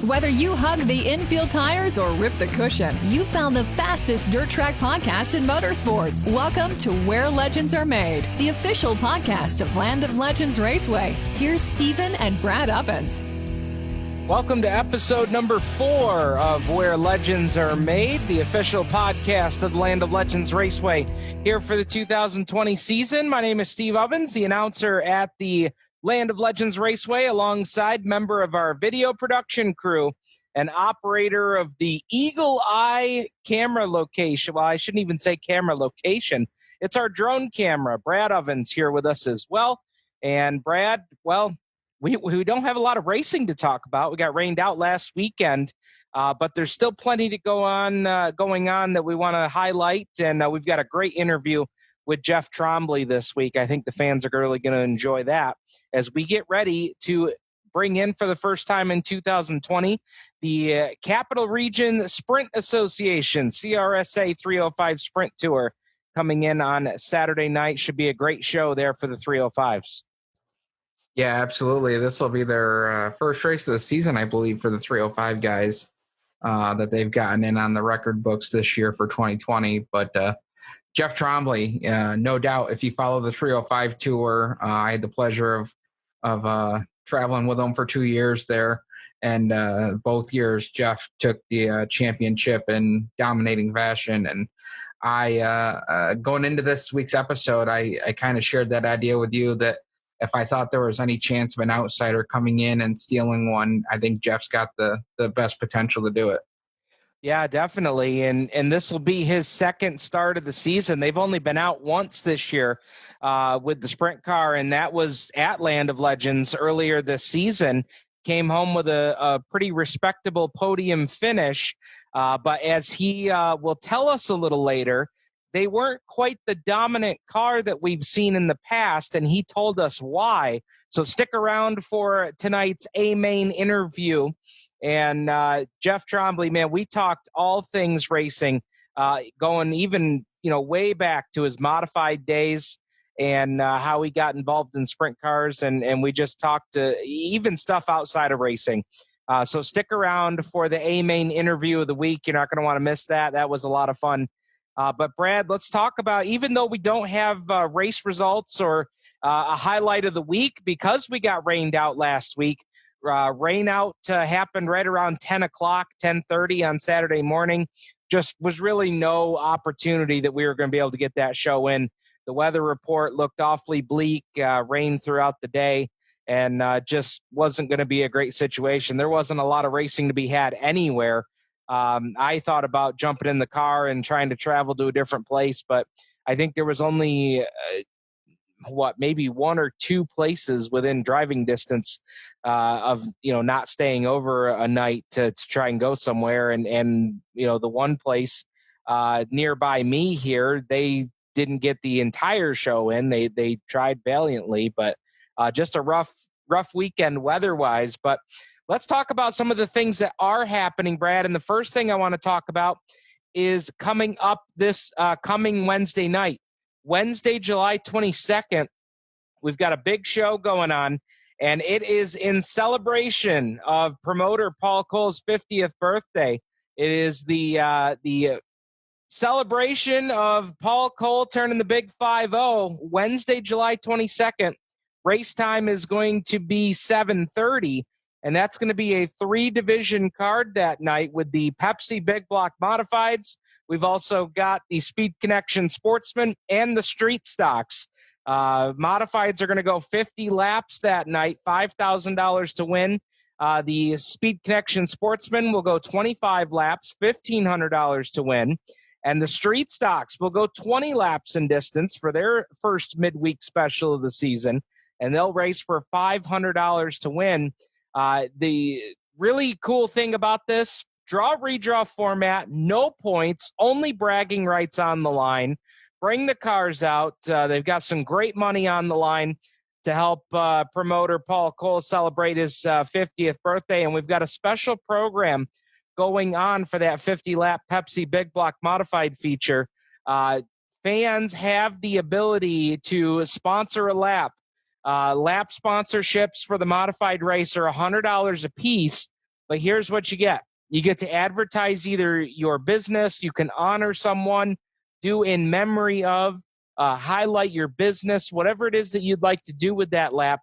Whether you hug the infield tires or rip the cushion, you found the fastest dirt track podcast in motorsports. Welcome to Where Legends Are Made, the official podcast of Land of Legends Raceway. Here's Stephen and Brad Ovens. Welcome to episode number 4 of Where Legends Are Made, the official podcast of Land of Legends Raceway. Here for the 2020 season, my name is Steve Ovens, the announcer at the Land of Legends Raceway, alongside member of our video production crew and operator of the Eagle Eye camera location. Well, I shouldn't even say camera location. It's our drone camera. Brad Ovens here with us as well. And Brad, well, we don't have a lot of racing to talk about. We got rained out last weekend, but there's still plenty to going on that we want to highlight. And we've got a great interview with Jeff Trombley this week. I think the fans are really going to enjoy that as we get ready to bring in for the first time in 2020 the Capital Region Sprint Association CRSA 305 Sprint Tour coming in on Saturday night. Should be a great show there for the 305s. Yeah, absolutely. This will be their first race of the season, I believe, for the 305 guys that they've gotten in on the record books this year for 2020. But Jeff Trombley, no doubt, if you follow the 305 tour, I had the pleasure of traveling with him for 2 years there. And both years, Jeff took the championship in dominating fashion. And I, going into this week's episode, I kind of shared that idea with you that if I thought there was any chance of an outsider coming in and stealing one, I think Jeff's got the best potential to do it. Yeah, definitely. And this will be his second start of the season. They've only been out once this year with the sprint car, and that was at Land of Legends earlier this season. Came home with a pretty respectable podium finish. But as he will tell us a little later, they weren't quite the dominant car that we've seen in the past, and he told us why. So stick around for tonight's A-Main interview. And Jeff Trombley, man, we talked all things racing, going even, way back to his modified days and how he got involved in sprint cars. And we just talked to even stuff outside of racing. So stick around for the A-Main interview of the week. You're not going to want to miss that. That was a lot of fun. But Brad, let's talk about, even though we don't have race results or a highlight of the week because we got rained out last week. Rain out happened right around 10 o'clock, 10:30 on Saturday morning. Just was really no opportunity that we were going to be able to get that show in. The weather report looked awfully bleak, rain throughout the day, and just wasn't going to be a great situation. There wasn't a lot of racing to be had anywhere. I thought about jumping in the car and trying to travel to a different place, but I think there was only maybe one or two places within driving distance of not staying over a night to try and go somewhere. And the one place nearby me here, they didn't get the entire show in. They tried valiantly, but just a rough weekend weather-wise. But let's talk about some of the things that are happening, Brad. And the first thing I want to talk about is coming up this coming Wednesday night. Wednesday, July 22nd, we've got a big show going on, and it is in celebration of promoter Paul Cole's 50th birthday. It is the celebration of Paul Cole turning the big 5-0, Wednesday, July 22nd. Race time is going to be 7:30, and that's going to be a 3-division card that night with the Pepsi Big Block Modifieds. We've also got the Speed Connection Sportsman and the Street Stocks. Modifieds are going to go 50 laps that night, $5,000 to win. The Speed Connection Sportsman will go 25 laps, $1,500 to win. And the Street Stocks will go 20 laps in distance for their first midweek special of the season, and they'll race for $500 to win. The really cool thing about this, draw-redraw format, no points, only bragging rights on the line. Bring the cars out. They've got some great money on the line to help promoter Paul Cole celebrate his 50th birthday. And we've got a special program going on for that 50-lap Pepsi Big Block Modified feature. Fans have the ability to sponsor a lap. Lap sponsorships for the modified race are $100 a piece. But here's what you get. You get to advertise either your business, you can honor someone, do in memory of, highlight your business, whatever it is that you'd like to do with that lap,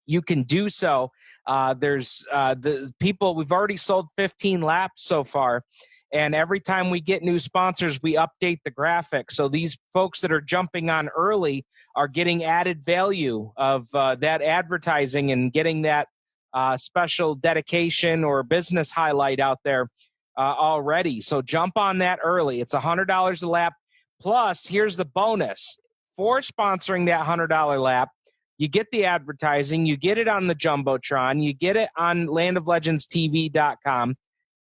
you can do so. There's the people, we've already sold 15 laps so far. And every time we get new sponsors, we update the graphic. So these folks that are jumping on early are getting added value of that advertising and getting that special dedication or business highlight out there already. So jump on that early. It's $100 a lap. Plus, here's the bonus. For sponsoring that $100 lap, you get the advertising, you get it on the Jumbotron, you get it on landoflegendstv.com,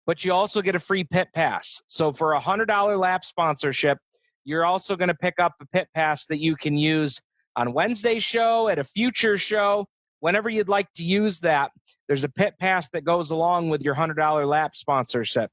but you also get a free pit pass. So for a $100 lap sponsorship, you're also going to pick up a pit pass that you can use on Wednesday's show, at a future show, whenever you'd like to use that. There's a pit pass that goes along with your $100 lap sponsorship.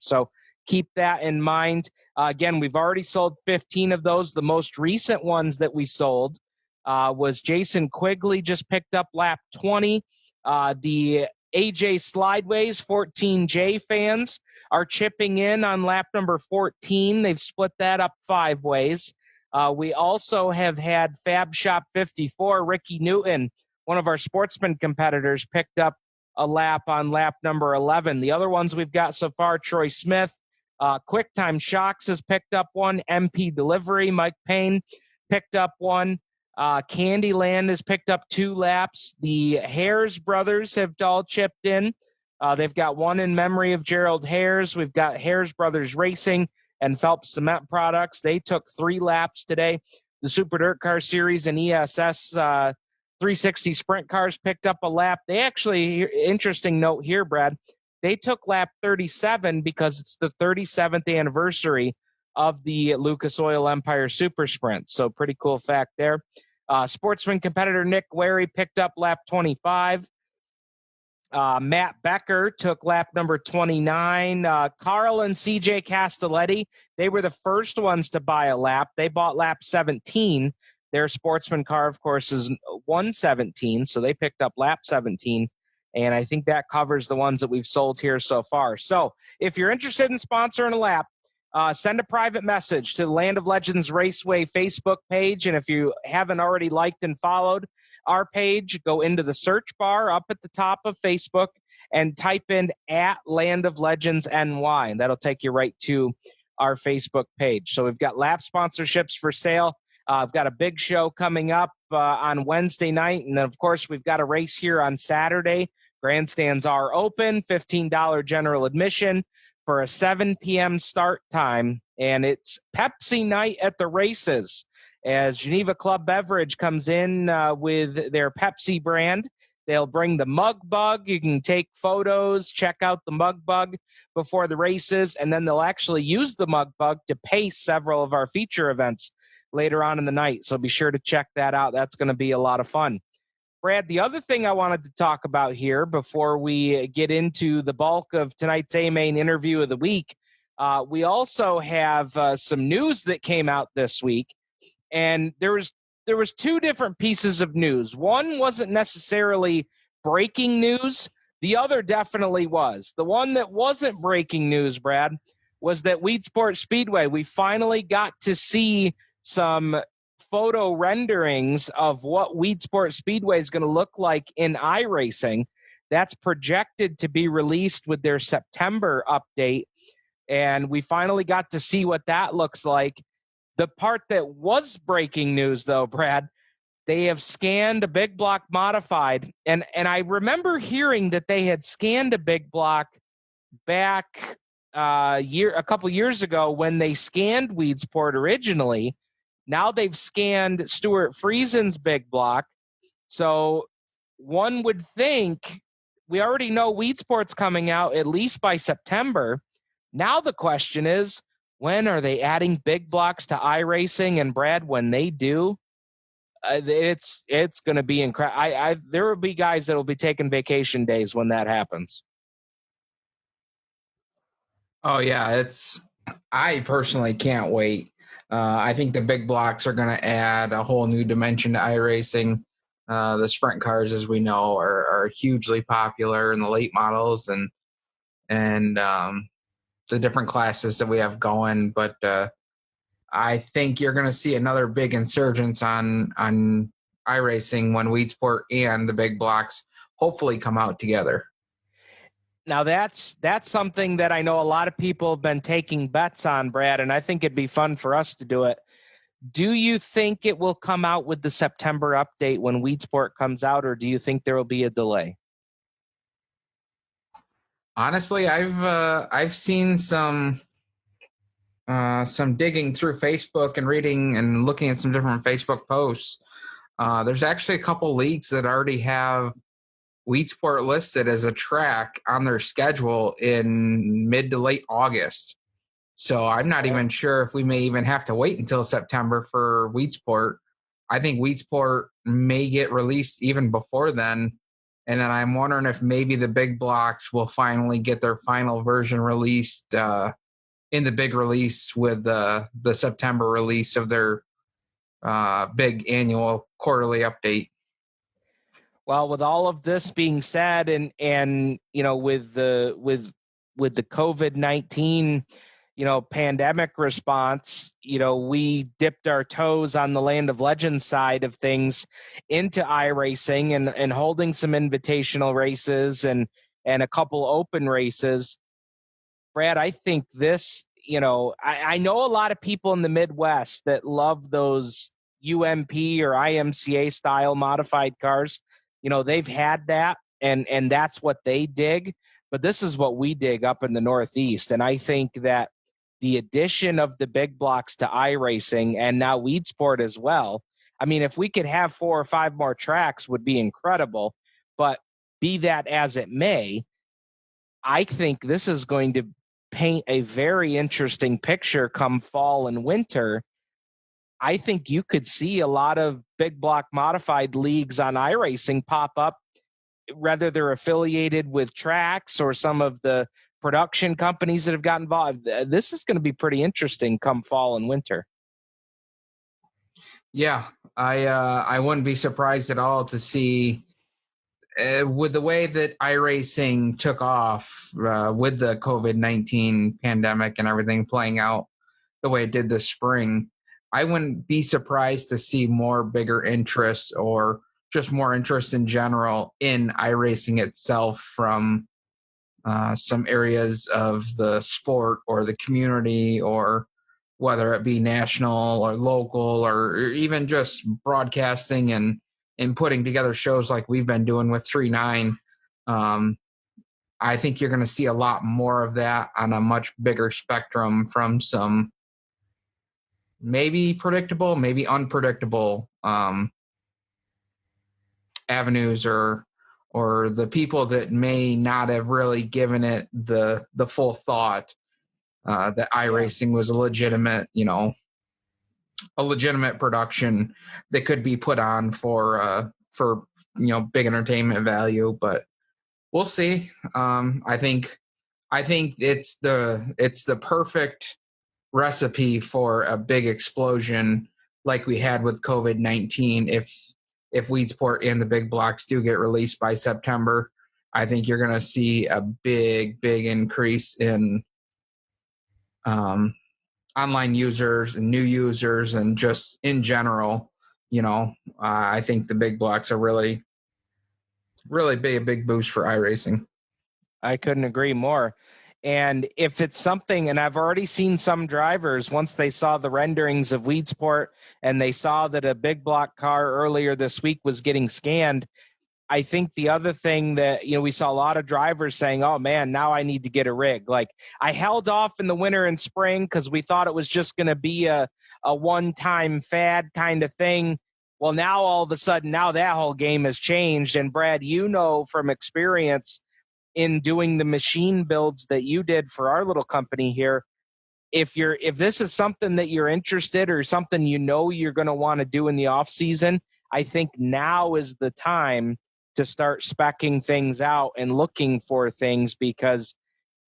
So keep that in mind. Again, we've already sold 15 of those. The most recent ones that we sold was Jason Quigley just picked up lap 20. The AJ Slideways 14J fans are chipping in on lap number 14. They've split that up 5 ways. We also have had Fab Shop 54, Ricky Newton, one of our sportsman competitors, picked up a lap on lap number 11. The other ones we've got so far, Troy Smith, QuickTime Shocks has picked up one. MP Delivery, Mike Payne picked up one. Candyland has picked up 2 laps. The Hares brothers have all chipped in. They've got one in memory of Gerald Hares. We've got Hares Brothers Racing and Phelps Cement Products. They took 3 laps today. The Super Dirt Car Series and ESS 360 Sprint Cars picked up a lap. They actually, interesting note here, Brad, they took lap 37 because it's the 37th anniversary of the Lucas Oil Empire Super Sprint. So pretty cool fact there. Sportsman competitor Nick Wary picked up lap 25. Matt Becker took lap number 29. Carl and CJ Castelletti, they were the first ones to buy a lap. They bought lap 17. Their sportsman car, of course, is 117, so they picked up lap 17. And I think that covers the ones that we've sold here so far. So if you're interested in sponsoring a lap, send a private message to the Land of Legends Raceway Facebook page. And if you haven't already liked and followed our page, go into the search bar up at the top of Facebook and type in at Land of Legends NY, and that'll take you right to our Facebook page. So we've got lap sponsorships for sale. I've got a big show coming up on Wednesday night. And then, of course, we've got a race here on Saturday. Grandstands are open, $15 general admission for a 7 p.m. start time. And it's Pepsi night at the races as Geneva Club Beverage comes in with their Pepsi brand. They'll bring the mug bug. You can take photos, check out the mug bug before the races, and then they'll actually use the mug bug to pace several of our feature events later on in the night. So be sure to check that out. That's going to be a lot of fun. Brad, the other thing I wanted to talk about here before we get into the bulk of tonight's A-Main interview of the week, we also have some news that came out this week. And there was 2 different pieces of news. One wasn't necessarily breaking news. The other definitely was. The one that wasn't breaking news, Brad, was that Weedsport Speedway, we finally got to see some photo renderings of what Weedsport Speedway is going to look like in iRacing. That's projected to be released with their September update. And we finally got to see what that looks like. The part that was breaking news, though, Brad, they have scanned a big block modified. And I remember hearing that they had scanned a big block back a couple years ago when they scanned Weedsport originally. Now they've scanned Stuart Friesen's big block. So one would think, we already know Weedsport's coming out at least by September. Now the question is, when are they adding big blocks to iRacing? And Brad, when they do, it's going to be incredible. There will be guys that will be taking vacation days when that happens. Oh yeah, I personally can't wait. I think the big blocks are going to add a whole new dimension to iRacing. The sprint cars, as we know, are hugely popular in the late models and the different classes that we have going. But I think you're going to see another big insurgence on iRacing when Weedsport and the big blocks hopefully come out together. Now that's something that I know a lot of people have been taking bets on, Brad, and I think it'd be fun for us to do it. Do you think it will come out with the September update when Weedsport comes out, or do you think there will be a delay? Honestly, I've seen some digging through Facebook and reading and looking at some different Facebook posts. There's actually a couple leagues that already have Weedsport listed as a track on their schedule in mid to late August. So I'm not even sure if we may even have to wait until September for Weedsport. I think Weedsport may get released even before then. And then I'm wondering if maybe the big blocks will finally get their final version released in the big release with the September release of their big annual quarterly update. Well, with all of this being said, and you know, with the COVID-19, you know, pandemic response, you know, we dipped our toes on the Land of Legends side of things into iRacing and holding some invitational races and a couple open races. Brad, I think this, you know, I know a lot of people in the Midwest that love those UMP or IMCA style modified cars. You know, they've had that and that's what they dig, but this is what we dig up in the Northeast. And I think that the addition of the big blocks to iRacing and now Weedsport as well, I mean, if we could have 4 or 5 more tracks would be incredible, but be that as it may, I think this is going to paint a very interesting picture come fall and winter. I think you could see a lot of big block modified leagues on iRacing pop up, whether they're affiliated with tracks or some of the production companies that have got involved. This is going to be pretty interesting come fall and winter. Yeah, I wouldn't be surprised at all to see with the way that iRacing took off with the COVID-19 pandemic and everything playing out the way it did this spring. I wouldn't be surprised to see more bigger interest or just more interest in general in iRacing itself from some areas of the sport or the community, or whether it be national or local or even just broadcasting and putting together shows like we've been doing with 3-9. I think you're going to see a lot more of that on a much bigger spectrum from some maybe predictable, maybe unpredictable avenues or the people that may not have really given it the full thought that iRacing was a legitimate, you know, a legitimate production that could be put on for you know, big entertainment value. But we'll see. I think it's the perfect recipe for a big explosion like we had with COVID-19. If Weedsport and the big blocks do get released by September, I think you're going to see a big increase in online users and new users and just in general. You know, I think the big blocks are really be a big boost for iRacing. I couldn't agree more. And if it's something, and I've already seen some drivers, once they saw the renderings of Weedsport and they saw that a big block car earlier this week was getting scanned, I think the other thing that, you know, we saw a lot of drivers saying, oh man, now I need to get a rig. Like, I held off in the winter and spring because we thought it was just going to be a one-time fad kind of thing. Well, now all of a sudden, now that whole game has changed. And Brad, you know, from experience in doing the machine builds that you did for our little company here, if this is something that you're interested or something you know you're going to want to do in the off season, I think now is the time to start speccing things out and looking for things, because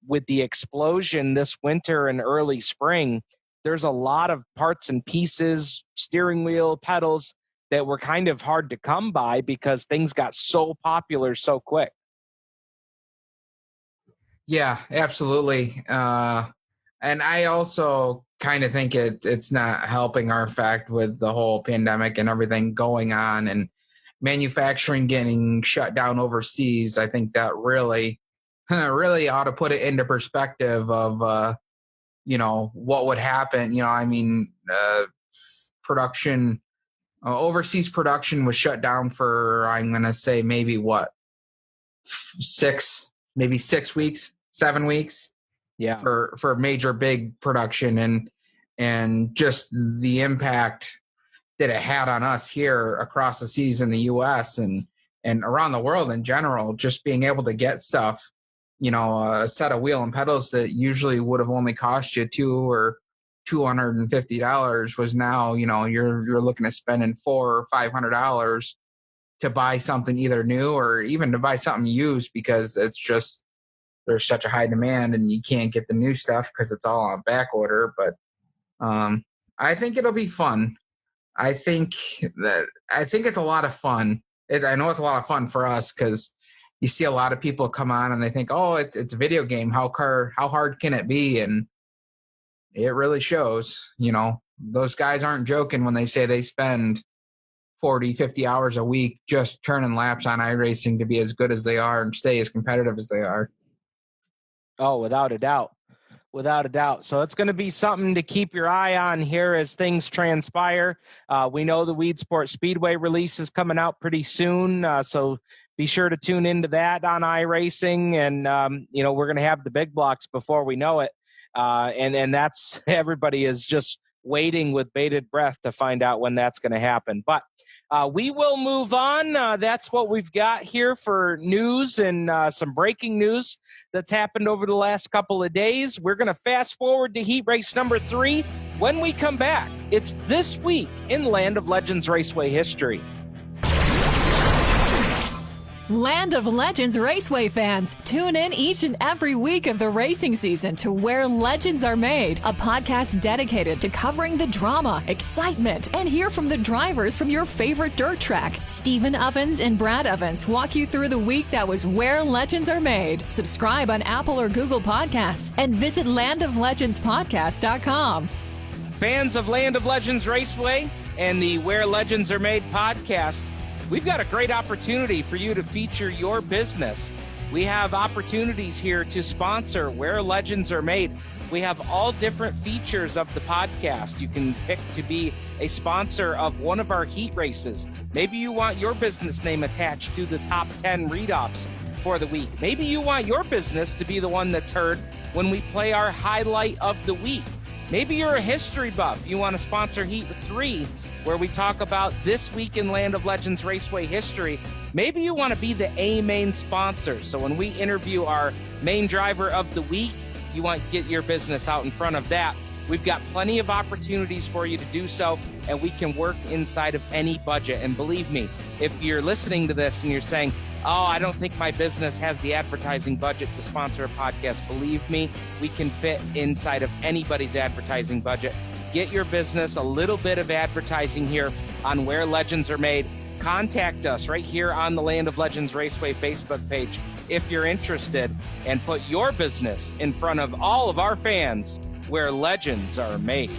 with the explosion this winter and early spring, there's a lot of parts and pieces, steering wheel, pedals that were kind of hard to come by because things got so popular so quick. Yeah, absolutely. And I also kind of think it's not helping our fact with the whole pandemic and everything going on and manufacturing getting shut down overseas. I think that really, really ought to put it into perspective of, what would happen. Production, overseas production was shut down for, I'm going to say maybe 6 weeks, 7 weeks. Yeah. For major big production and just the impact that it had on us here across the seas in the US and around the world in general, just being able to get stuff, a set of wheel and pedals that usually would have only cost you $250 was now, you're looking at spending $400 or $500 to buy something either new or even to buy something used because it's just, there's such a high demand and you can't get the new stuff because it's all on back order. But I think it'll be fun. I think it's a lot of fun. I know it's a lot of fun for us because you see a lot of people come on and they think, oh, it's a video game. How hard can it be? And it really shows. Those guys aren't joking when they say they spend 40, 50 hours a week just turning laps on iRacing to be as good as they are and stay as competitive as they are. Oh, without a doubt. Without a doubt. So it's going to be something to keep your eye on here as things transpire. We know the Weed Sport Speedway release is coming out pretty soon. So be sure to tune into that on iRacing. And, we're going to have the big blocks before we know it. And that's, everybody is just waiting with bated breath to find out when that's going to happen. But we will move on. That's what we've got here for news and some breaking news that's happened over the last couple of days. We're going to fast forward to heat race number 3 when we come back. It's This Week in Land of Legends Raceway history. Land of Legends Raceway fans, tune in each and every week of the racing season to Where Legends Are Made, a podcast dedicated to covering the drama, excitement, and hear from the drivers from your favorite dirt track. Stephen Ovens and Brad Ovens walk you through the week that was Where Legends Are Made. Subscribe on Apple or Google Podcasts and visit landoflegendspodcast.com. Fans of Land of Legends Raceway and the Where Legends Are Made podcast, we've got a great opportunity for you to feature your business. We have opportunities here to sponsor Where Legends Are Made. We have all different features of the podcast. You can pick to be a sponsor of one of our heat races. Maybe you want your business name attached to the top 10 read-offs for the week. Maybe you want your business to be the one that's heard when we play our highlight of the week. Maybe you're a history buff. You want to sponsor Heat 3, where we talk about this week in Land of Legends Raceway history. Maybe you want to be the main sponsor. So when we interview our main driver of the week, you want to get your business out in front of that. We've got plenty of opportunities for you to do so, and we can work inside of any budget. And believe me, if you're listening to this and you're saying, oh, I don't think my business has the advertising budget to sponsor a podcast, believe me, we can fit inside of anybody's advertising budget. Get your business a little bit of advertising here on Where Legends Are Made. Contact us right here on the Land of Legends Raceway Facebook page if you're interested, and put your business in front of all of our fans where legends are made.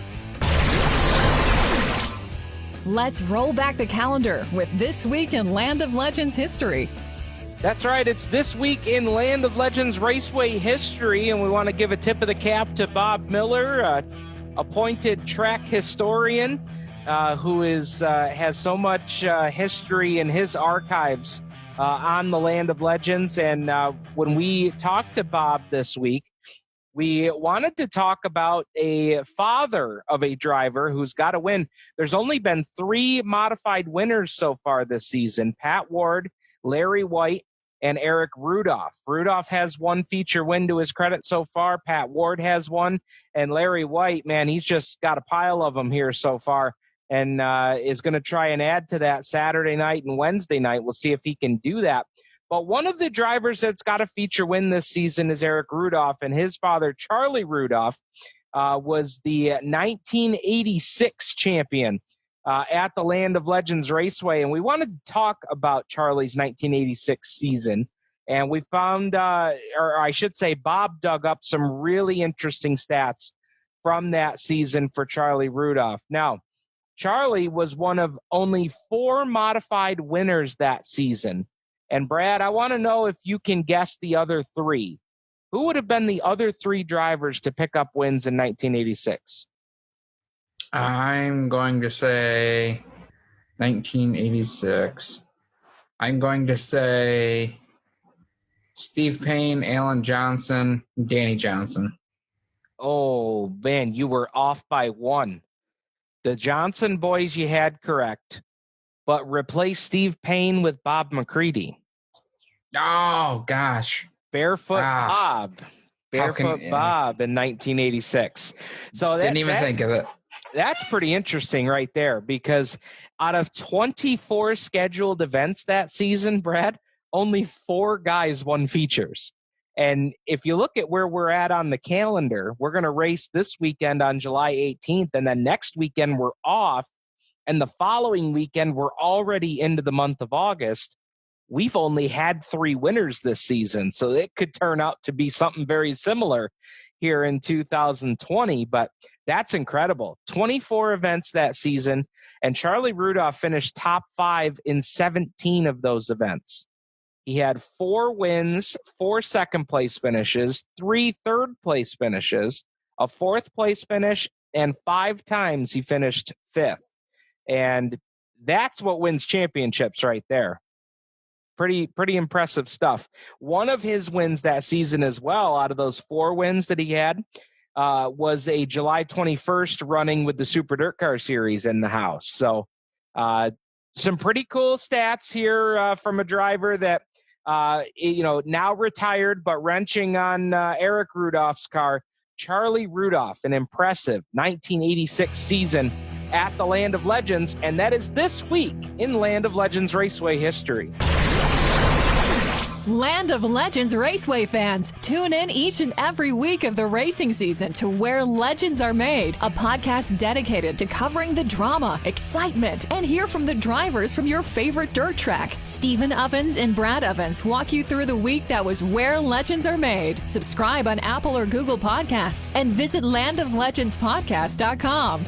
Let's roll back the calendar with This Week in Land of Legends history. That's right. It's This Week in Land of Legends Raceway history, and we want to give a tip of the cap to Bob Miller, appointed track historian, who has so much history in his archives on the Land of Legends. And when we talked to Bob this week, we wanted to talk about a father of a driver who's got a win. There's only been 3 modified winners so far this season: Pat Ward, Larry White, and Eric Rudolph. Rudolph has 1 feature win to his credit so far. Pat Ward has 1. And Larry White, man, he's just got a pile of them here so far, and is going to try and add to that Saturday night and Wednesday night. We'll see if he can do that. But one of the drivers that's got a feature win this season is Eric Rudolph, and his father, Charlie Rudolph, was the 1986 champion. at the Land of Legends Raceway. And we wanted to talk about Charlie's 1986 season. And we found, or I should say, Bob dug up some really interesting stats from that season for Charlie Rudolph. Now, Charlie was one of only 4 modified winners that season. And Brad, I want to know if you can guess the other 3. Who would have been the other 3 drivers to pick up wins in 1986? I'm going to say 1986. I'm going to say Steve Payne, Alan Johnson, Danny Johnson. Oh, man, you were off by 1. The Johnson boys you had correct, but replace Steve Payne with Bob McCready. Oh, gosh. Barefoot Bob. Barefoot Bob in 1986. So didn't even think of it. That's pretty interesting right there, because out of 24 scheduled events that season, Brad, only 4 guys won features. And if you look at where we're at on the calendar, we're going to race this weekend on July 18th, and then next weekend we're off, and the following weekend we're already into the month of August. We've only had 3 winners this season, so it could turn out to be something very similar here in 2020, but that's incredible. 24 events that season, and Charlie Rudolph finished top 5 in 17 of those events. He had 4 wins, 4 second-place finishes, 3 third-place finishes, a 4th-place finish, and 5 times he finished 5th. And that's what wins championships right there. Pretty impressive stuff. One of his wins that season as well, out of those 4 wins that he had, was a July 21st running with the Super Dirt Car Series in the house. So some pretty cool stats here from a driver that, now retired, but wrenching on Eric Rudolph's car. Charlie Rudolph, an impressive 1986 season at the Land of Legends, and that is this week in Land of Legends Raceway history. Land of Legends Raceway fans, tune in each and every week of the racing season to Where Legends Are Made, a podcast dedicated to covering the drama, excitement, and hear from the drivers from your favorite dirt track. Stephen Ovens and Brad Ovens walk you through the week that was Where Legends Are Made. Subscribe on Apple or Google Podcasts and visit landoflegendspodcast.com.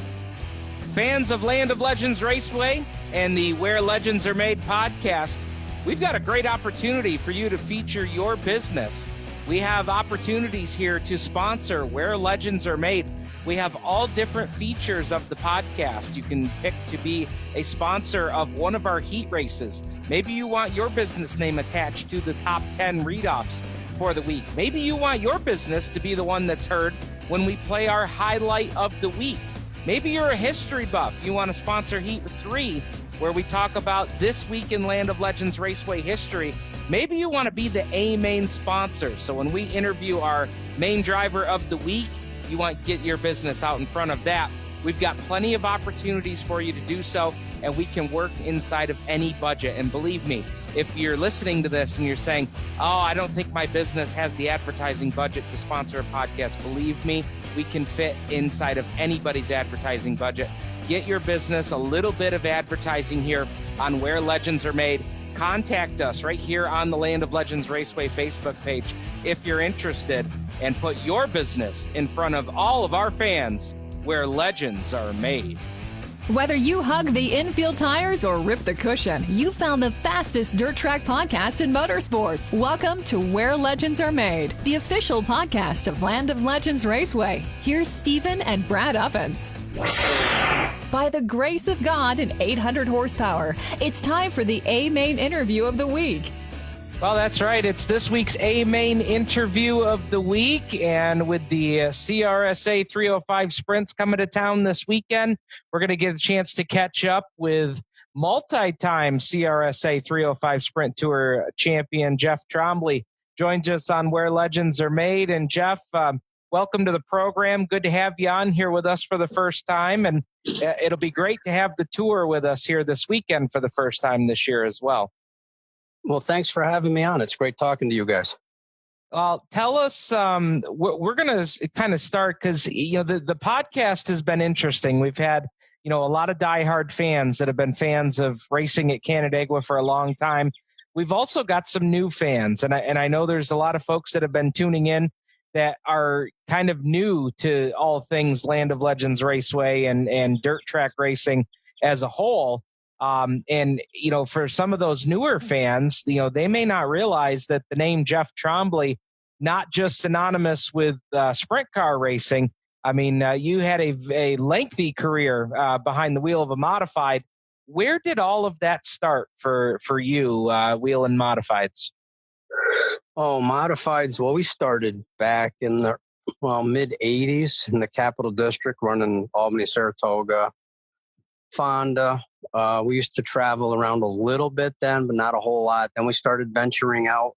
Fans of Land of Legends Raceway and the Where Legends Are Made podcast, we've got a great opportunity for you to feature your business. We have opportunities here to sponsor Where Legends Are Made. We have all different features of the podcast. You can pick to be a sponsor of one of our heat races. Maybe you want your business name attached to the top 10 read-offs for the week. Maybe you want your business to be the one that's heard when we play our highlight of the week. Maybe you're a history buff. You want to sponsor Heat 3, where we talk about this week in Land of Legends Raceway history. Maybe you want to be the main sponsor. So when we interview our main driver of the week, you want to get your business out in front of that. We've got plenty of opportunities for you to do so, and we can work inside of any budget. And believe me, if you're listening to this and you're saying, oh, I don't think my business has the advertising budget to sponsor a podcast, believe me, we can fit inside of anybody's advertising budget. Get your business a little bit of advertising here on Where Legends Are Made. Contact us right here on the Land of Legends Raceway Facebook page if you're interested, and put your business in front of all of our fans where legends are made. Whether you hug the infield tires or rip the cushion, you found the fastest dirt track podcast in motorsports. Welcome to Where Legends Are Made, the official podcast of Land of Legends Raceway. Here's Stephen and Brad Ovens. By the grace of God and 800 horsepower, it's time for the A-Main interview of the week. Well, that's right. It's this week's A-Main interview of the week. And with the CRSA 305 sprints coming to town this weekend, we're going to get a chance to catch up with multi-time CRSA 305 Sprint Tour champion Jeff Trombley. Joins us on Where Legends Are Made. And Jeff, welcome to the program. Good to have you on here with us for the first time. And it'll be great to have the tour with us here this weekend for the first time this year as well. Well, thanks for having me on. It's great talking to you guys. Well, tell us, we're going to kind of start because, the podcast has been interesting. We've had a lot of diehard fans that have been fans of racing at Canandaigua for a long time. We've also got some new fans, and I know there's a lot of folks that have been tuning in that are kind of new to all things Land of Legends Raceway and dirt track racing as a whole. And for some of those newer fans, they may not realize that the name Jeff Trombley, not just synonymous with sprint car racing. I mean, you had a lengthy career behind the wheel of a modified. Where did all of that start for you, wheeling modifieds? Oh, modifieds. Well, we started back in the mid 80s in the Capital District, running Albany, Saratoga, Fonda. We used to travel around a little bit then, but not a whole lot. Then we started venturing out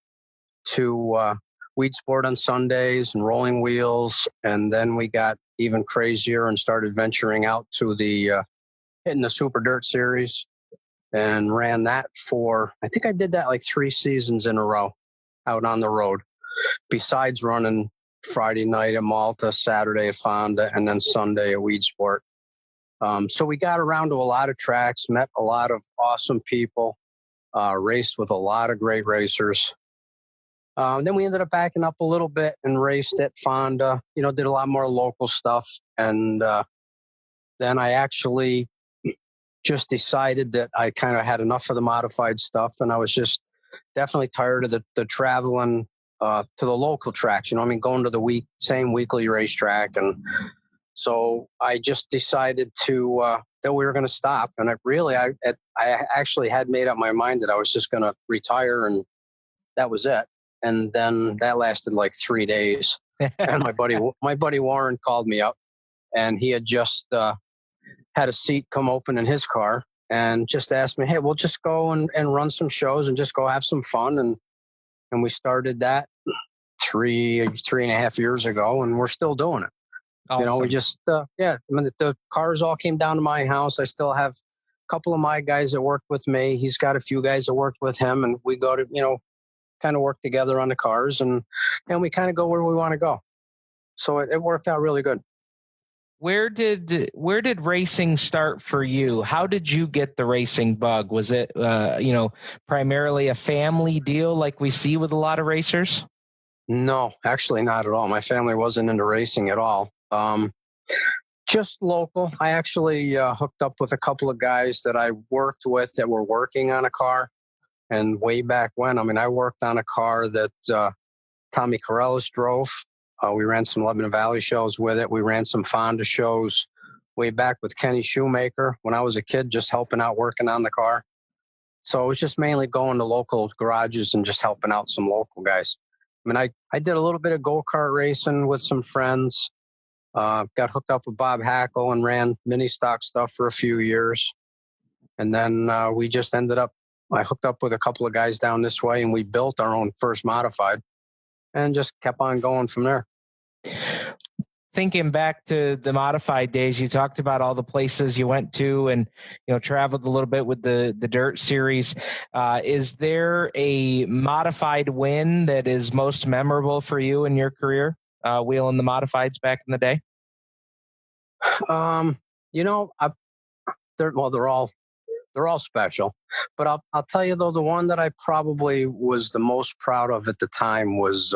to Weed Sport on Sundays and Rolling Wheels. And then we got even crazier and started venturing out to hitting the Super Dirt Series and ran that I think I did that like 3 seasons in a row out on the road, besides running Friday night at Malta, Saturday at Fonda, and then Sunday at Weed Sport. So we got around to a lot of tracks, met a lot of awesome people, raced with a lot of great racers. Then we ended up backing up a little bit and raced at Fonda, did a lot more local stuff. And then I actually just decided that I kind of had enough of the modified stuff, and I was just definitely tired of the traveling to the local tracks, going to the same weekly racetrack. And so I just decided that we were going to stop. And I actually had made up my mind that I was just going to retire, and that was it. And then that lasted like 3 days. And my buddy Warren called me up, and he had just had a seat come open in his car and just asked me, hey, we'll just go and run some shows and just go have some fun. And we started that 3.5 years ago, and we're still doing it. Awesome. We just, the cars all came down to my house. I still have a couple of my guys that worked with me. He's got a few guys that worked with him, and we go to, kind of work together on the cars, and we kind of go where we want to go. So it worked out really good. Where did racing start for you? How did you get the racing bug? Was it, primarily a family deal like we see with a lot of racers? No, actually not at all. My family wasn't into racing at all. Just local. I actually hooked up with a couple of guys that I worked with that were working on a car. And way back when, I worked on a car that Tommy Corellis drove. We ran some Lebanon Valley shows with it. We ran some Fonda shows way back with Kenny Shoemaker when I was a kid, just helping out, working on the car. So it was just mainly going to local garages and just helping out some local guys. I did a little bit of go-kart racing with some friends, got hooked up with Bob Hackle and ran mini stock stuff for a few years. And then we just I hooked up with a couple of guys down this way, and we built our own first modified and just kept on going from there. Thinking back to the modified days, you talked about all the places you went to and, traveled a little bit with the dirt series. Is there a modified win that is most memorable for you in your career, wheeling the modifieds back in the day? They're all special, but I'll tell you though, the one that I probably was the most proud of at the time was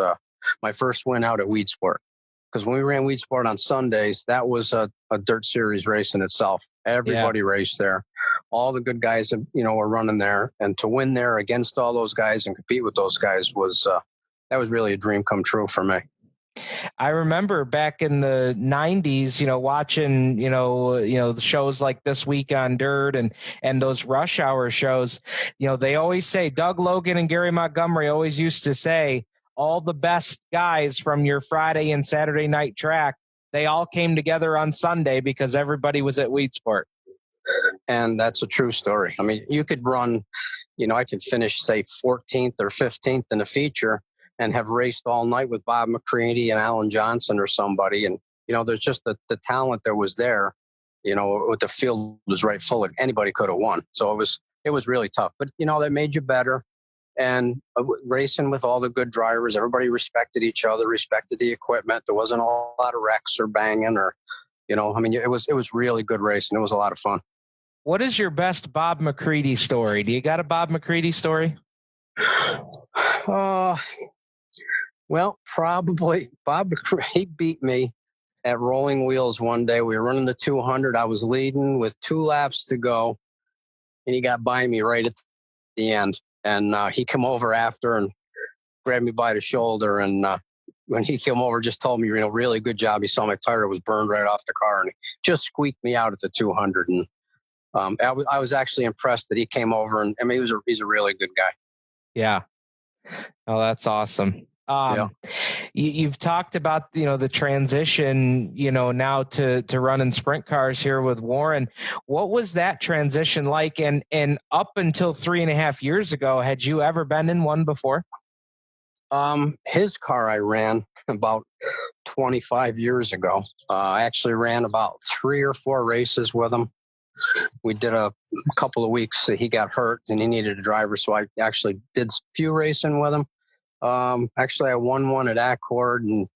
my first win out at Weed Sport. Because when we ran Weed Sport on Sundays, that was a dirt series race in itself. Everybody raced there. All the good guys, were running there, and to win there against all those guys and compete with those guys was really a dream come true for me. I remember back in the 90s, watching, the shows like This Week on Dirt and those rush hour shows. They always say, Doug Logan and Gary Montgomery always used to say, all the best guys from your Friday and Saturday night track, they all came together on Sunday because everybody was at Weed Sport. And that's a true story. You could run, I could finish, say, 14th or 15th in a feature and have raced all night with Bob McCready and Alan Johnson or somebody. And, there's just the talent that was there, with the field was right full of, anybody could have won. So it was really tough, but that made you better. And racing with all the good drivers, everybody respected each other, respected the equipment. There wasn't a lot of wrecks or banging or, I mean, it was really good racing. It was a lot of fun. What is your best Bob McCready story? Do you got a Bob McCready story? Well, probably Bob McCready beat me at Rolling Wheels one day. We were running the 200. I was leading with 2 laps to go, and he got by me right at the end. And he came over after and grabbed me by the shoulder. And when he came over, just told me, really good job. He saw my tire was burned right off the car, and he just squeaked me out at the 200. And I was actually impressed that he came over. And I mean, he's a really good guy. Yeah. Oh, that's awesome. Yeah. You've talked about, the transition, now to running sprint cars here with Warren. What was that transition like? And up until 3.5 years ago, had you ever been in one before? His car I ran about 25 years ago. I actually ran about 3 or 4 races with him. We did a couple of weeks. He got hurt and he needed a driver, so I actually did a few racing with him. Actually, I won one at Accord, and I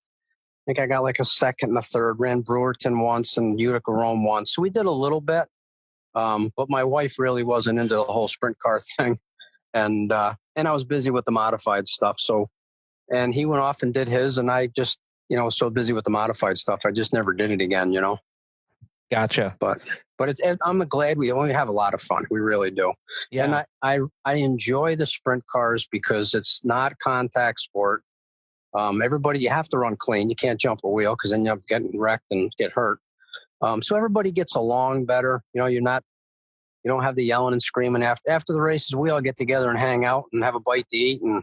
think I got like a second and a third. Ran Brewerton once and Utica Rome once. So we did a little bit, but my wife really wasn't into the whole sprint car thing, and I was busy with the modified stuff. So, and he went off and did his, and I just was so busy with the modified stuff, I just never did it again. Gotcha. But I'm glad we have a lot of fun. We really do. Yeah. And I enjoy the sprint cars because it's not a contact sport. Everybody, you have to run clean. You can't jump a wheel because then you have to get wrecked and get hurt. So everybody gets along better. You don't have the yelling and screaming after the races. We all get together and hang out and have a bite to eat. And,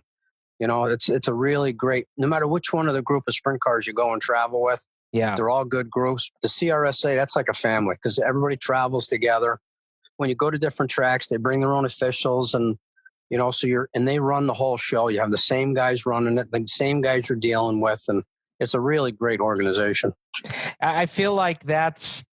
it's a really great, no matter which one of the group of sprint cars you go and travel with. Yeah. They're all good groups. The CRSA, that's like a family because everybody travels together. When you go to different tracks, they bring their own officials and, and they run the whole show. You have the same guys running it, the same guys you're dealing with. And it's a really great organization. I feel like that's,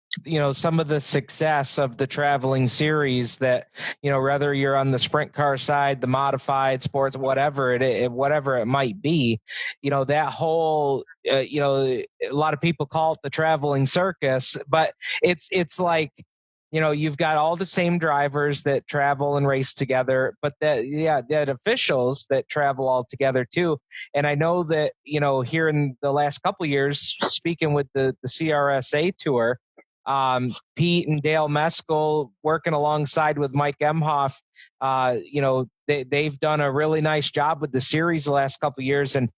some of the success of the traveling series that, whether you're on the sprint car side, the modified sports, whatever it might be, that whole, a lot of people call it the traveling circus, but it's like, you've got all the same drivers that travel and race together, but that officials that travel all together too. And I know that, here in the last couple of years, speaking with the CRSA tour, Pete and Dale Meskel working alongside with Mike Emhoff, they've done a really nice job with the series the last couple of years. And,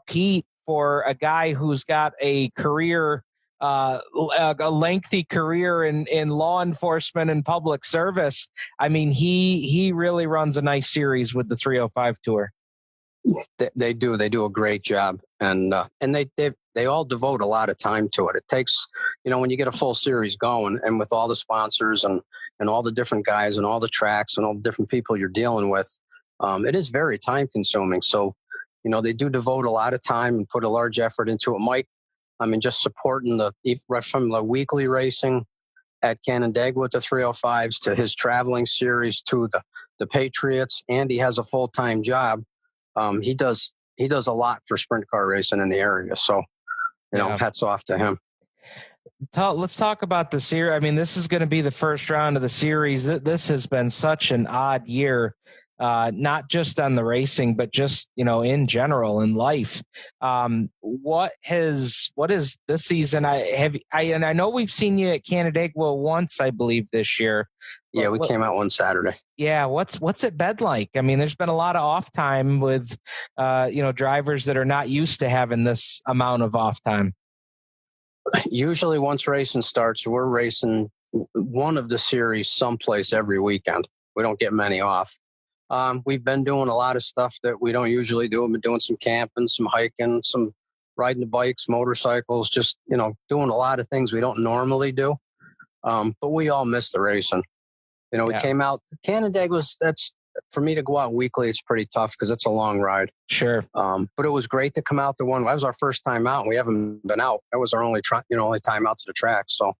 Pete, for a guy who's got a career, a lengthy career in law enforcement and public service, I mean, he really runs a nice series with the 305 tour. They do a great job, and they all devote a lot of time to it. It takes, when you get a full series going, and with all the sponsors and all the different guys and all the tracks and all the different people you're dealing with, it is very time consuming. So, they do devote a lot of time and put a large effort into it. Mike, I mean, just supporting from the weekly racing at Canandaigua with the 305s to his traveling series to the Patriots, and he has a full-time job. He does a lot for sprint car racing in the area. So, hats off to him. Let's talk about the series. I mean, this is going to be the first round of the series. This has been such an odd year, not just on the racing, but just, in general in life. What is this season? And I know we've seen you at Canandaigua once, I believe, this year. Yeah, we came out one Saturday. Yeah, what's it been like? I mean, there's been a lot of off time with, drivers that are not used to having this amount of off time. Usually, once racing starts, we're racing one of the series someplace every weekend. We don't get many off. We've been doing a lot of stuff that we don't usually do. We've been doing some camping, some hiking, some riding the bikes, motorcycles, just, doing a lot of things we don't normally do. But we all miss the racing. We came out, Canandaigua, that's, for me to go out weekly, it's pretty tough because it's a long ride. Sure. But it was great to come out the one. That was our first time out, and we haven't been out. That was our only time out to the track. So,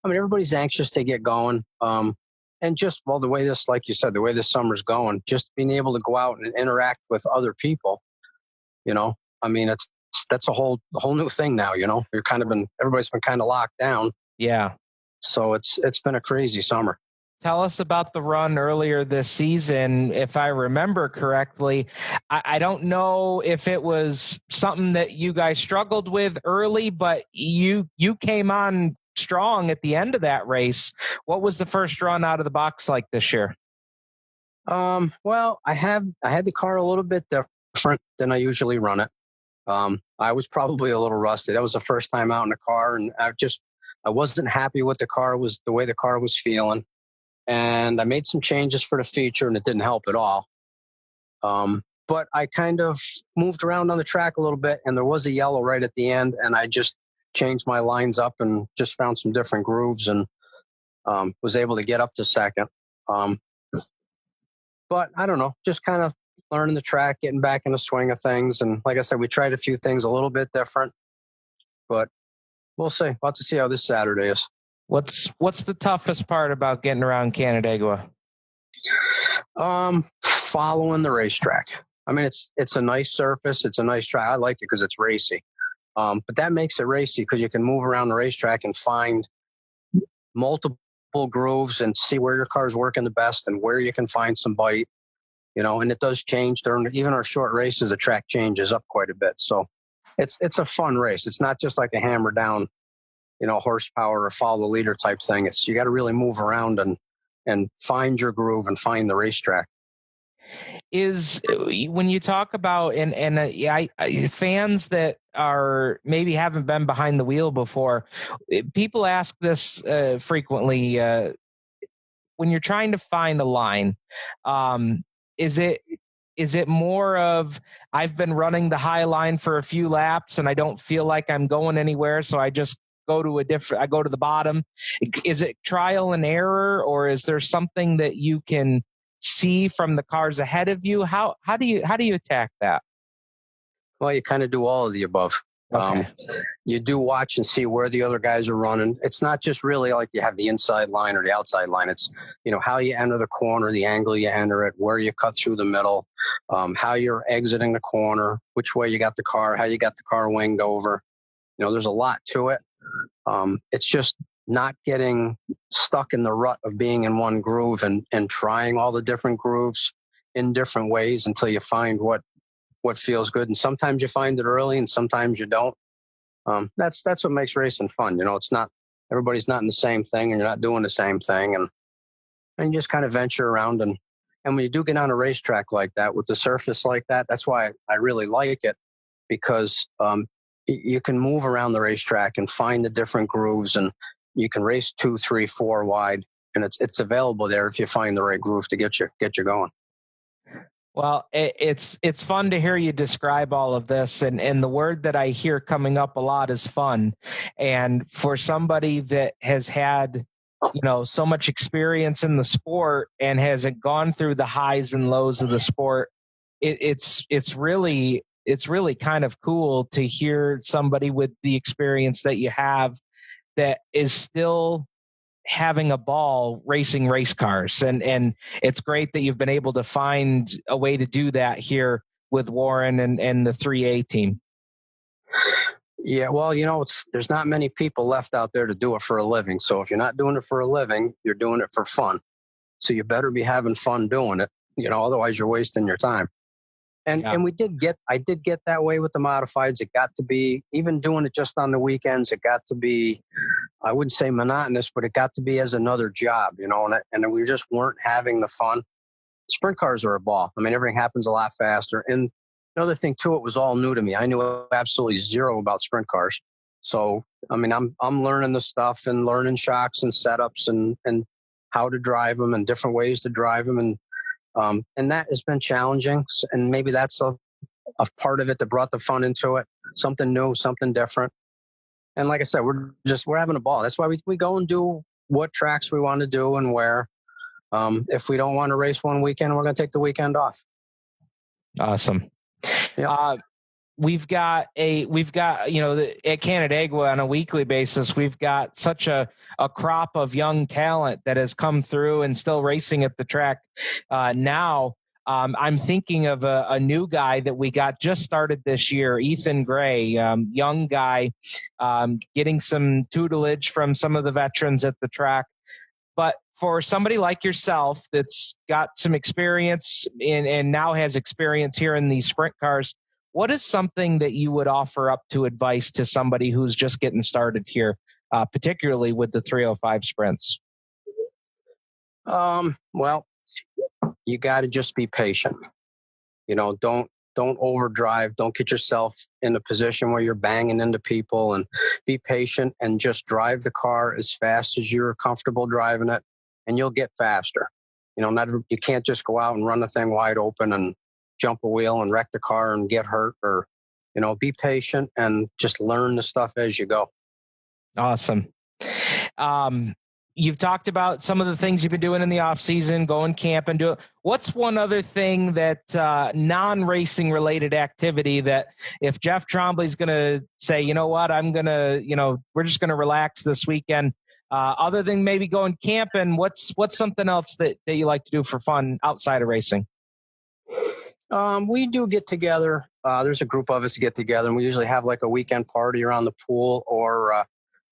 I mean, everybody's anxious to get going. And just, the way this, like you said, the way this summer's going, just being able to go out and interact with other people, I mean, that's a whole new thing now, everybody's been kind of locked down. Yeah. So it's been a crazy summer. Tell us about the run earlier this season. If I remember correctly, I don't know if it was something that you guys struggled with early, but you came on strong at the end of that race. What was the first run out of the box like this year? Well, I had the car a little bit different than I usually run it. I was probably a little rusty. That was the first time out in the car, and I wasn't happy with the way the car was feeling. And I made some changes for the feature, and it didn't help at all. But I kind of moved around on the track a little bit, and there was a yellow right at the end, and I just changed my lines up and just found some different grooves and was able to get up to second. But I don't know, just kind of learning the track, getting back in the swing of things. And like I said, we tried a few things a little bit different, but we'll see. We'll have to see how this Saturday is. What's the toughest part about getting around Canandaigua? Following the racetrack. I mean, it's a nice surface. It's a nice track. I like it because it's racy. But that makes it racy because you can move around the racetrack and find multiple grooves and see where your car's working the best and where you can find some bite, and it does change during even our short races. The track changes up quite a bit. So it's a fun race. It's not just like a hammer down, horsepower or follow the leader type thing. You got to really move around and find your groove and find the racetrack. Is when you talk about fans that are maybe haven't been behind the wheel before, people ask this frequently. When you're trying to find a line, is it more of I've been running the high line for a few laps and I don't feel like I'm going anywhere, so I just go to the bottom? Is it trial and error, or is there something that you can see from the cars ahead of you? How do you attack that? Well, you kind of do all of the above. Okay. You do watch and see where the other guys are running. It's not just really like you have the inside line or the outside line. It's, how you enter the corner, the angle you enter it, where you cut through the middle, how you're exiting the corner, which way you got the car, how you got the car winged over. There's a lot to it. It's just not getting stuck in the rut of being in one groove and trying all the different grooves in different ways until you find what feels good. And sometimes you find it early and sometimes you don't. That's what makes racing fun. It's not, everybody's not in the same thing and you're not doing the same thing. And you just kind of venture around. And when you do get on a racetrack like that with the surface like that, that's why I really like it, because you can move around the racetrack and find the different grooves, and you can race 2, 3, 4 wide, and it's available there if you find the right groove to get you going. Well, it's fun to hear you describe all of this, and the word that I hear coming up a lot is fun. And for somebody that has had, so much experience in the sport and has gone through the highs and lows of the sport, it's really kind of cool to hear somebody with the experience that you have that is still having a ball racing race cars. And it's great that you've been able to find a way to do that here with Warren and the 3A team. Yeah, well, there's not many people left out there to do it for a living. So if you're not doing it for a living, you're doing it for fun. So you better be having fun doing it, otherwise you're wasting your time. And I did get that way with the modifieds. It got to be, even doing it just on the weekends, it got to be, I wouldn't say monotonous, but it got to be as another job, and we just weren't having the fun. Sprint cars are a ball. I mean, everything happens a lot faster. And another thing too, it was all new to me. I knew absolutely zero about sprint cars. So, I mean, I'm learning the stuff and learning shocks and setups and how to drive them and different ways to drive them. And that has been challenging. And maybe that's a part of it that brought the fun into it. Something new, something different. And like I said, we're having a ball. That's why we go and do what tracks we want to do and where. If we don't want to race one weekend, we're going to take the weekend off. Awesome. Yeah. We've got at Canandaigua on a weekly basis, we've got such a crop of young talent that has come through and still racing at the track now. I'm thinking of a new guy that we got just started this year, Ethan Gray, young guy, getting some tutelage from some of the veterans at the track. But for somebody like yourself that's got some experience and now has experience here in these sprint cars, what is something that you would offer up to advice to somebody who's just getting started here, particularly with the 305 sprints? Well, you got to just be patient. Don't overdrive. Don't get yourself in a position where you're banging into people, and be patient and just drive the car as fast as you're comfortable driving it, and you'll get faster. You can't just go out and run the thing wide open and jump a wheel and wreck the car and get hurt, or, be patient and just learn the stuff as you go. Awesome. You've talked about some of the things you've been doing in the off season, going camp and doing. What's one other thing that non-racing related activity that if Jeff Trombley's going to say, you know what, we're just going to relax this weekend, other than maybe going camping, what's something else that you like to do for fun outside of racing? We do get together. There's a group of us to get together, and we usually have like a weekend party around the pool, or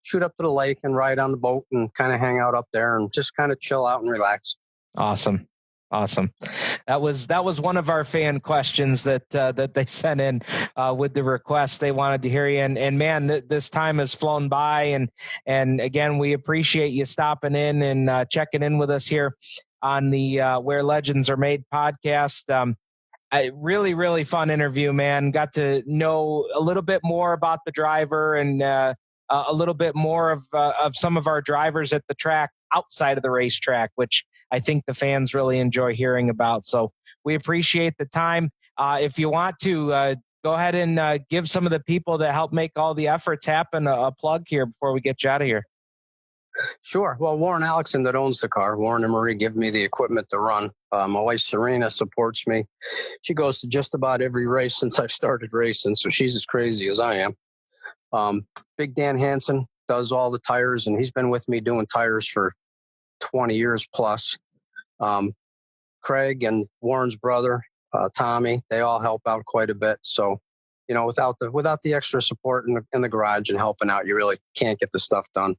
shoot up to the lake and ride on the boat and kind of hang out up there and just kind of chill out and relax. Awesome. That was one of our fan questions that they sent in with the request. They wanted to hear you, and man, this time has flown by, and again, we appreciate you stopping in and checking in with us here on the Where Legends Are Made podcast. Really, really fun interview, man. Got to know a little bit more about the driver and a little bit more of some of our drivers at the track outside of the racetrack, which I think the fans really enjoy hearing about. So we appreciate the time. If you want to go ahead and give some of the people that help make all the efforts happen a plug here before we get you out of here. Sure. Well, Warren Alexson that owns the car, Warren and Marie give me the equipment to run. My wife Serena supports me. She goes to just about every race since I started racing, so she's as crazy as I am. Big Dan Hansen does all the tires, and he's been with me doing tires for 20 years plus. Craig and Warren's brother, Tommy, they all help out quite a bit. So, without the extra support in the garage and helping out, you really can't get the stuff done.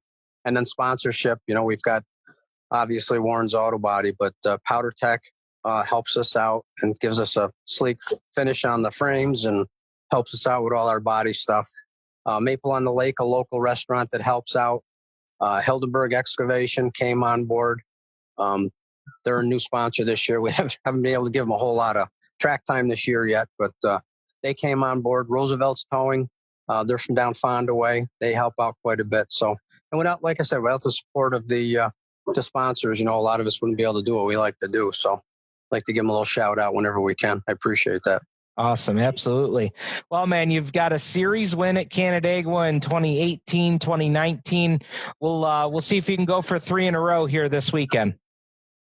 And then sponsorship, we've got obviously Warren's Auto Body, but Powder Tech helps us out and gives us a sleek finish on the frames and helps us out with all our body stuff. Maple on the Lake, a local restaurant that helps out. Hildenberg Excavation came on board. They're a new sponsor this year. We haven't been able to give them a whole lot of track time this year yet, but they came on board. Roosevelt's Towing, they're from down Fonda Way. They help out quite a bit. So, and without the support of the sponsors, a lot of us wouldn't be able to do what we like to do. So I'd like to give them a little shout out whenever we can. I appreciate that. Awesome. Absolutely. Well, man, you've got a series win at Canandaigua in 2018, 2019. We'll see if you can go for 3 in a row here this weekend.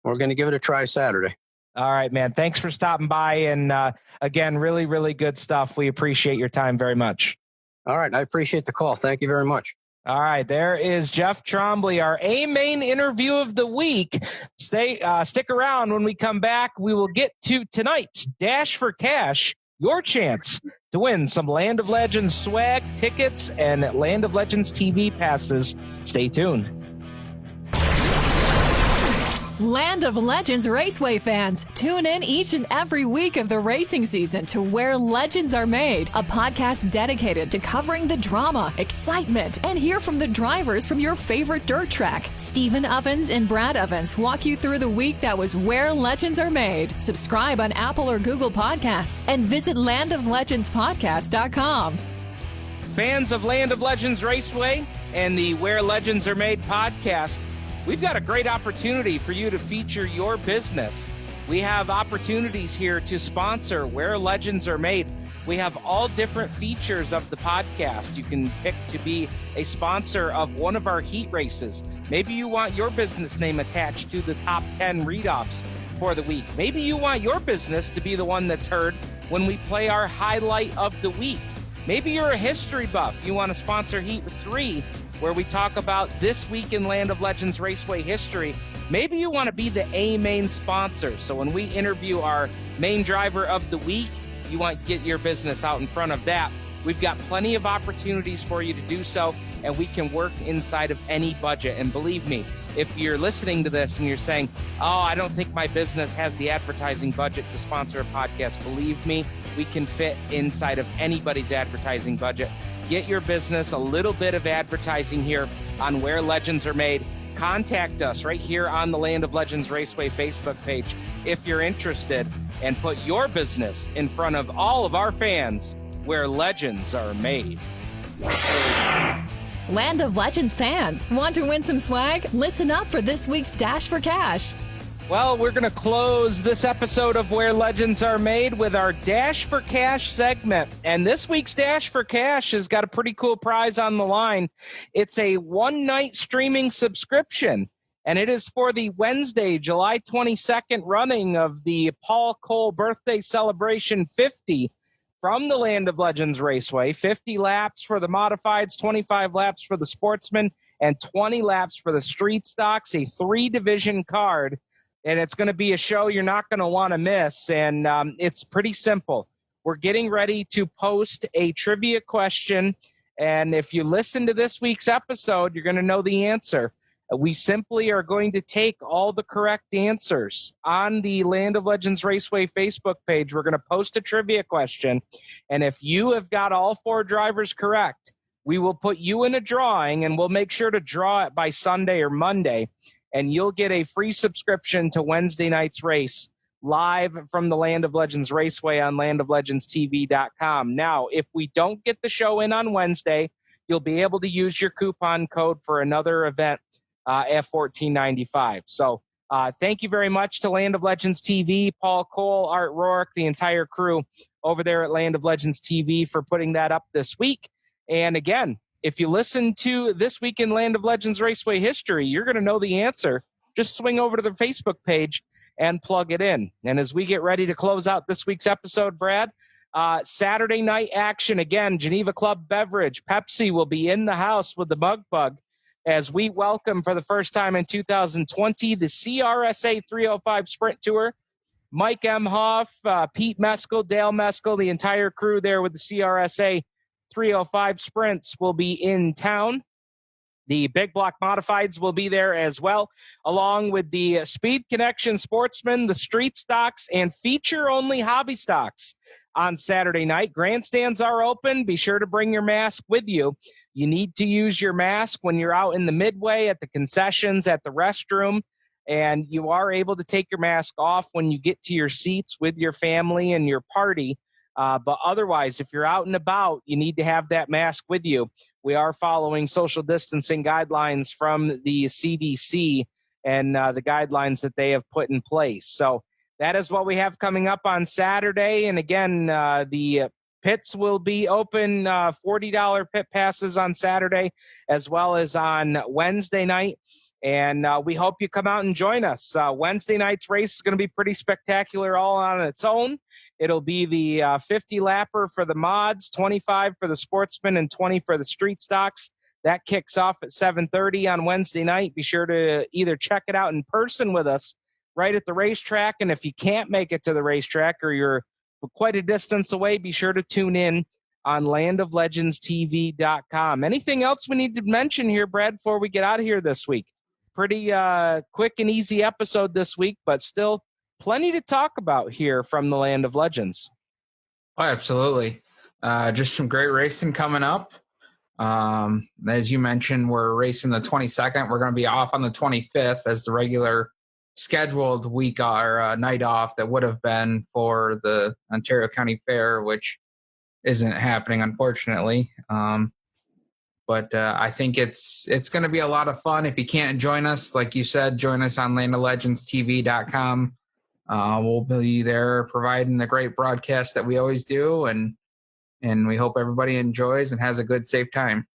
We're going to give it a try Saturday. All right, man. Thanks for stopping by. And again, really, really good stuff. We appreciate your time very much. All right. I appreciate the call. Thank you very much. All right, there is Jeff Trombley, our A-Main interview of the week. Stick around. When we come back, we will get to tonight's Dash for Cash, your chance to win some Land of Legends swag, tickets, and Land of Legends TV passes. Stay tuned. Land of Legends Raceway fans, tune in each and every week of the racing season to Where Legends Are Made, a podcast dedicated to covering the drama, excitement, and hear from the drivers from your favorite dirt track. Stephen Ovens and Brad Ovens walk you through the week that was Where Legends Are Made. Subscribe on Apple or Google Podcasts and visit landoflegendspodcast.com. Fans of Land of Legends Raceway and the Where Legends Are Made podcast, we've got a great opportunity for you to feature your business. We have opportunities here to sponsor Where Legends Are Made. We have all different features of the podcast. You can pick to be a sponsor of one of our heat races. Maybe you want your business name attached to the top 10 read-offs for the week. Maybe you want your business to be the one that's heard when we play our highlight of the week. Maybe you're a history buff. You want to sponsor Heat 3, where we talk about this week in Land of Legends Raceway history. Maybe you want to be the A-Main sponsor. So when we interview our main driver of the week. You want to get your business out in front of that. We've got plenty of opportunities for you to do so, and we can work inside of any budget. And believe me, if you're listening to this and you're saying, oh, I don't think my business has the advertising budget to sponsor a podcast, believe me, we can fit inside of anybody's advertising budget. Get your business a little bit of advertising here on Where Legends Are Made. Contact us right here on the Land of Legends Raceway Facebook page if you're interested, and put your business in front of all of our fans where legends are made. Land of Legends fans, want to win some swag? Listen up for this week's Dash for Cash. Well, we're going to close this episode of Where Legends Are Made with our Dash for Cash segment. And this week's Dash for Cash has got a pretty cool prize on the line. It's a one-night streaming subscription, and it is for the Wednesday, July 22nd running of the Paul Cole Birthday Celebration 50 from the Land of Legends Raceway. 50 laps for the modifieds, 25 laps for the sportsmen, and 20 laps for the street stocks, a 3-division card. And it's going to be a show you're not going to want to miss. And it's pretty simple. We're getting ready to post a trivia question. And if you listen to this week's episode, you're going to know the answer. We simply are going to take all the correct answers on the Land of Legends Raceway Facebook page. We're going to post a trivia question. And if you have got all 4 drivers correct, we will put you in a drawing, and we'll make sure to draw it by Sunday or Monday. And you'll get a free subscription to Wednesday night's race live from the Land of Legends Raceway on landoflegendstv.com. Now, if we don't get the show in on Wednesday, you'll be able to use your coupon code for another event at $14.95. So thank you very much to Land of Legends TV, Paul Cole, Art Rourke, the entire crew over there at Land of Legends TV for putting that up this week. And again, if you listen to This Week in Land of Legends Raceway History, you're going to know the answer. Just swing over to the Facebook page and plug it in. And as we get ready to close out this week's episode, Brad, Saturday night action again, Geneva Club Beverage. Pepsi will be in the house with the Mug Bug as we welcome for the first time in 2020 the CRSA 305 Sprint Tour. Mike Emhoff, Pete Meskel, Dale Meskel, the entire crew there with the CRSA 305 Sprints will be in town. The Big Block Modifieds will be there as well, along with the Speed Connection Sportsmen, the Street Stocks, and feature-only Hobby Stocks on Saturday night. Grandstands are open. Be sure to bring your mask with you. You need to use your mask when you're out in the midway, at the concessions, at the restroom, and you are able to take your mask off when you get to your seats with your family and your party. But otherwise, if you're out and about, you need to have that mask with you. We are following social distancing guidelines from the CDC and the guidelines that they have put in place. So that is what we have coming up on Saturday. And again, the pits will be open, $40 pit passes on Saturday, as well as on Wednesday night. And we hope you come out and join us. Wednesday night's race is going to be pretty spectacular all on its own. It'll be the 50-lapper for the mods, 25 for the sportsmen, and 20 for the street stocks. That kicks off at 7:30 on Wednesday night. Be sure to either check it out in person with us right at the racetrack, and if you can't make it to the racetrack or you're quite a distance away, be sure to tune in on landoflegendstv.com. Anything else we need to mention here, Brad, before we get out of here this week? Pretty quick and easy episode this week, but still plenty to talk about here from the Land of Legends. Oh, absolutely. Just some great racing coming up. As you mentioned, we're racing the 22nd. We're going to be off on the 25th as the regular scheduled week or night off that would have been for the Ontario County Fair, which isn't happening, unfortunately. But I think it's going to be a lot of fun. If you can't join us, like you said, join us on landoflegendstv.com. We'll be there providing the great broadcast that we always do, and we hope everybody enjoys and has a good, safe time.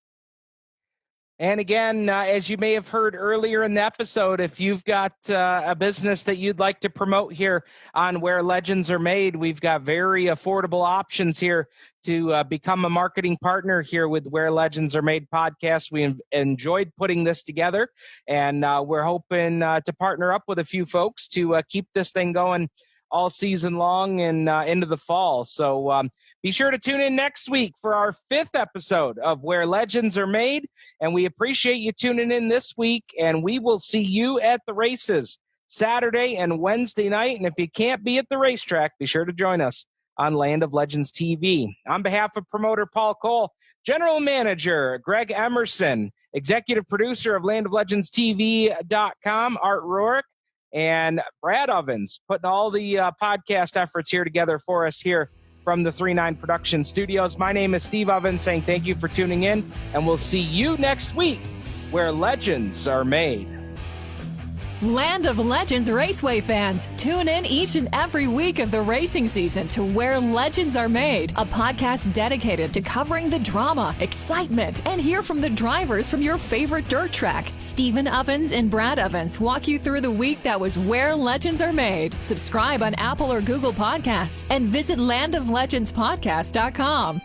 And again, as you may have heard earlier in the episode, if you've got a business that you'd like to promote here on Where Legends Are Made, we've got very affordable options here to become a marketing partner here with Where Legends Are Made podcast. We enjoyed putting this together, and we're hoping to partner up with a few folks to keep this thing going all season long and into the fall. So be sure to tune in next week for our 5th episode of Where Legends Are Made. And we appreciate you tuning in this week. And we will see you at the races Saturday and Wednesday night. And if you can't be at the racetrack, be sure to join us on Land of Legends TV. On behalf of promoter Paul Cole, General Manager Greg Emerson, Executive Producer of Land of Legends TV.com, Art Rourke, and Brad Ovens, putting all the podcast efforts here together for us here from the 3-9 Production Studios. My name is Steve Ovens, saying thank you for tuning in, and we'll see you next week where legends are made. Land of Legends Raceway fans, tune in each and every week of the racing season to Where Legends Are Made, a podcast dedicated to covering the drama, excitement, and hear from the drivers from your favorite dirt track. Stephen Ovens and Brad Ovens walk you through the week that was Where Legends Are Made. Subscribe on Apple or Google Podcasts and visit landoflegendspodcast.com.